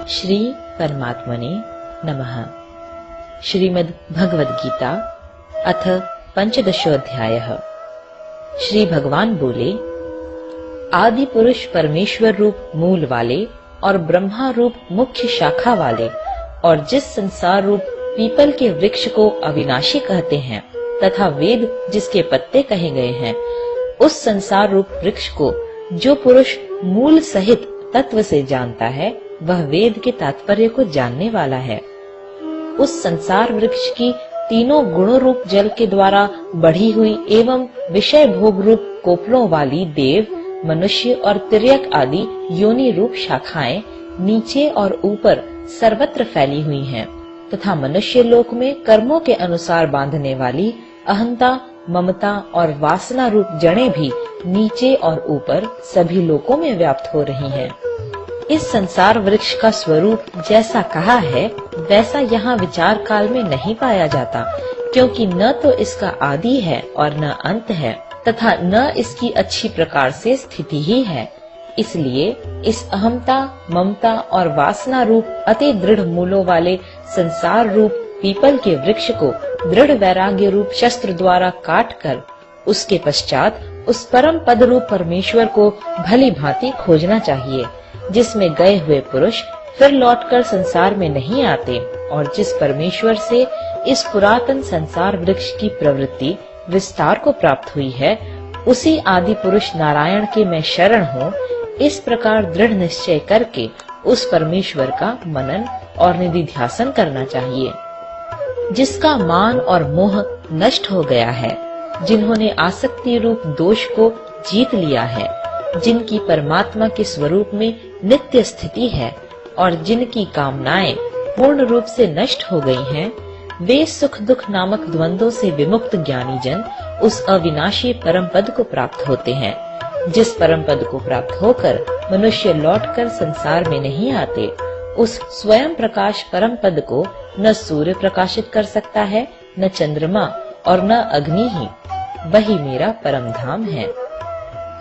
श्री परमात्मने नमः। श्रीमद् भगवद गीता अथ पंचदशोऽध्यायः। श्री भगवान बोले, आदि पुरुष परमेश्वर रूप मूल वाले और ब्रह्मा रूप मुख्य शाखा वाले और जिस संसार रूप पीपल के वृक्ष को अविनाशी कहते हैं तथा वेद जिसके पत्ते कहे गए हैं, उस संसार रूप वृक्ष को जो पुरुष मूल सहित तत्व से जानता है, वह वेद के तात्पर्य को जानने वाला है। उस संसार वृक्ष की तीनों गुणों रूप जल के द्वारा बढ़ी हुई एवं विषय भोग रूप कोपलों वाली देव, मनुष्य और तिर्यक आदि योनि रूप शाखाएं नीचे और ऊपर सर्वत्र फैली हुई हैं, तथा मनुष्य लोक में कर्मों के अनुसार बांधने वाली अहंता, ममता और वासना रूप जड़ें भी नीचे और ऊपर सभी लोकों में व्याप्त हो रही हैं। इस संसार वृक्ष का स्वरूप जैसा कहा है वैसा यहाँ विचार काल में नहीं पाया जाता, क्योंकि न तो इसका आदि है और न अंत है, तथा न इसकी अच्छी प्रकार से स्थिति ही है। इसलिए इस अहमता, ममता और वासना रूप अति दृढ़ मूलों वाले संसार रूप पीपल के वृक्ष को दृढ़ वैराग्य रूप शस्त्र द्वारा काट कर उसके पश्चात उस परम पद रूप परमेश्वर को भली भांति खोजना चाहिए, जिसमें गए हुए पुरुष फिर लौटकर संसार में नहीं आते और जिस परमेश्वर से इस पुरातन संसार वृक्ष की प्रवृत्ति विस्तार को प्राप्त हुई है, उसी आदि पुरुष नारायण के मैं शरण हूँ, इस प्रकार दृढ़ निश्चय करके उस परमेश्वर का मनन और निधिध्यासन करना चाहिए। जिसका मान और मोह नष्ट हो गया है, जिन्होंने आसक्ति रूप दोष को जीत लिया है, जिनकी परमात्मा के स्वरूप में नित्य स्थिति है और जिनकी कामनाएं पूर्ण रूप से नष्ट हो गई हैं, वे सुख दुख नामक द्वंद्वों से विमुक्त ज्ञानी जन उस अविनाशी परम पद को प्राप्त होते हैं। जिस परम पद को प्राप्त होकर मनुष्य लौटकर संसार में नहीं आते, उस स्वयं प्रकाश परम पद को न सूर्य प्रकाशित कर सकता है, न चंद्रमा और न अग्नि ही। वही मेरा परम धाम है।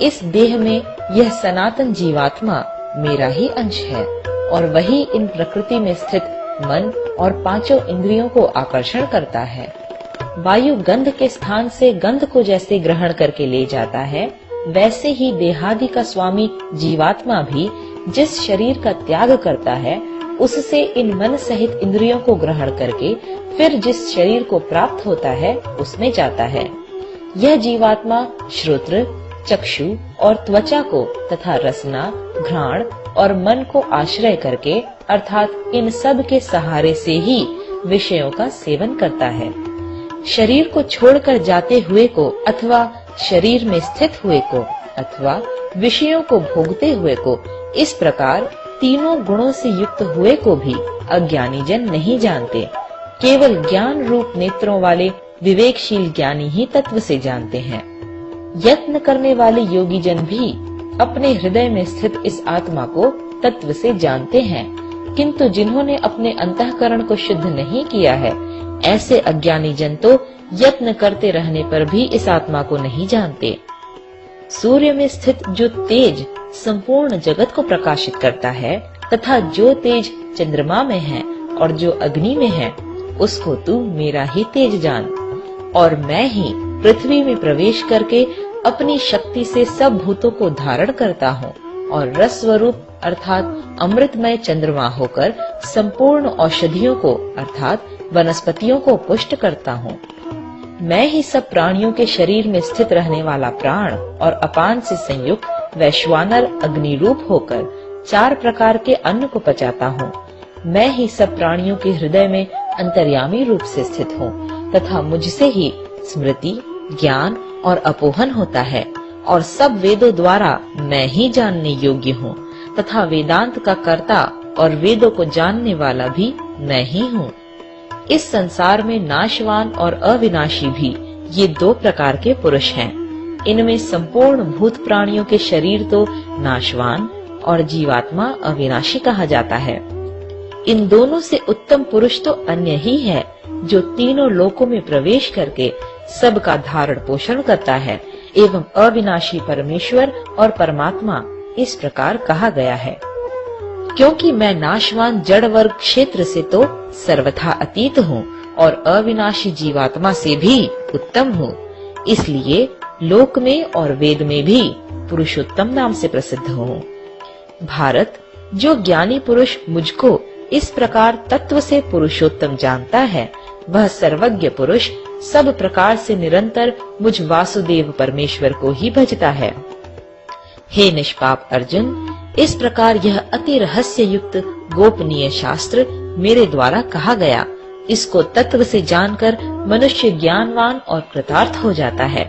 इस देह में यह सनातन जीवात्मा मेरा ही अंश है और वही इन प्रकृति में स्थित मन और पांचों इंद्रियों को आकर्षण करता है। वायु गंध के स्थान से गंध को जैसे ग्रहण करके ले जाता है, वैसे ही देहादि का स्वामी जीवात्मा भी जिस शरीर का त्याग करता है, उससे इन मन सहित इंद्रियों को ग्रहण करके फिर जिस शरीर को प्राप्त होता है उसमें जाता है। यह जीवात्मा श्रोत्र, चक्षु और त्वचा को तथा रसना, घ्राण और मन को आश्रय करके अर्थात इन सब के सहारे से ही विषयों का सेवन करता है। शरीर को छोड़कर जाते हुए को अथवा शरीर में स्थित हुए को अथवा विषयों को भोगते हुए को, इस प्रकार तीनों गुणों से युक्त हुए को भी अज्ञानी जन नहीं जानते। केवल ज्ञान रूप नेत्रों वाले विवेकशील ज्ञानी ही तत्व से जानते हैं। यत्न करने वाले योगी जन भी अपने हृदय में स्थित इस आत्मा को तत्व से जानते हैं, किंतु जिन्होंने अपने अंतःकरण को शुद्ध नहीं किया है, ऐसे अज्ञानी जन तो यत्न करते रहने पर भी इस आत्मा को नहीं जानते। सूर्य में स्थित जो तेज संपूर्ण जगत को प्रकाशित करता है तथा जो तेज चंद्रमा में है और जो अग्नि में है, उसको तू मेरा ही तेज जान। और मैं ही पृथ्वी में प्रवेश करके अपनी शक्ति से सब भूतों को धारण करता हूँ और रस स्वरूप अर्थात अमृतमय चंद्रमा होकर संपूर्ण औषधियों को अर्थात वनस्पतियों को पुष्ट करता हूँ। मैं ही सब प्राणियों के शरीर में स्थित रहने वाला प्राण और अपान से संयुक्त वैश्वानर अग्नि रूप होकर 4 प्रकार के अन्न को पचाता हूँ। मैं ही सब प्राणियों के हृदय में अंतर्यामी रूप से स्थित हूँ तथा मुझसे ही स्मृति, ज्ञान और अपोहन होता है और सब वेदों द्वारा मैं ही जानने योग्य हूँ तथा वेदांत का कर्ता और वेदों को जानने वाला भी मैं ही हूँ। इस संसार में नाशवान और अविनाशी भी ये 2 प्रकार के पुरुष हैं। इनमें संपूर्ण भूत प्राणियों के शरीर तो नाशवान और जीवात्मा अविनाशी कहा जाता है। इन दोनों से उत्तम पुरुष तो अन्य ही है, जो तीनों लोकों में प्रवेश करके सबका धारण पोषण करता है एवं अविनाशी परमेश्वर और परमात्मा इस प्रकार कहा गया है। क्योंकि मैं नाशवान जड़ वर्ग क्षेत्र से तो सर्वथा अतीत हूँ और अविनाशी जीवात्मा से भी उत्तम हूँ, इसलिए लोक में और वेद में भी पुरुषोत्तम नाम से प्रसिद्ध हूँ। भारत, जो ज्ञानी पुरुष मुझको इस प्रकार तत्व से पुरुषोत्तम जानता है, वह सर्वज्ञ पुरुष सब प्रकार से निरंतर मुझ वासुदेव परमेश्वर को ही भजता है। हे निष्पाप अर्जुन, इस प्रकार यह अति रहस्य युक्त गोपनीय शास्त्र मेरे द्वारा कहा गया, इसको तत्व से जानकर मनुष्य ज्ञानवान और कृतार्थ हो जाता है।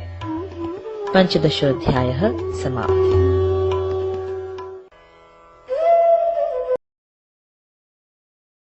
पंचदशोऽध्यायः समाप्त।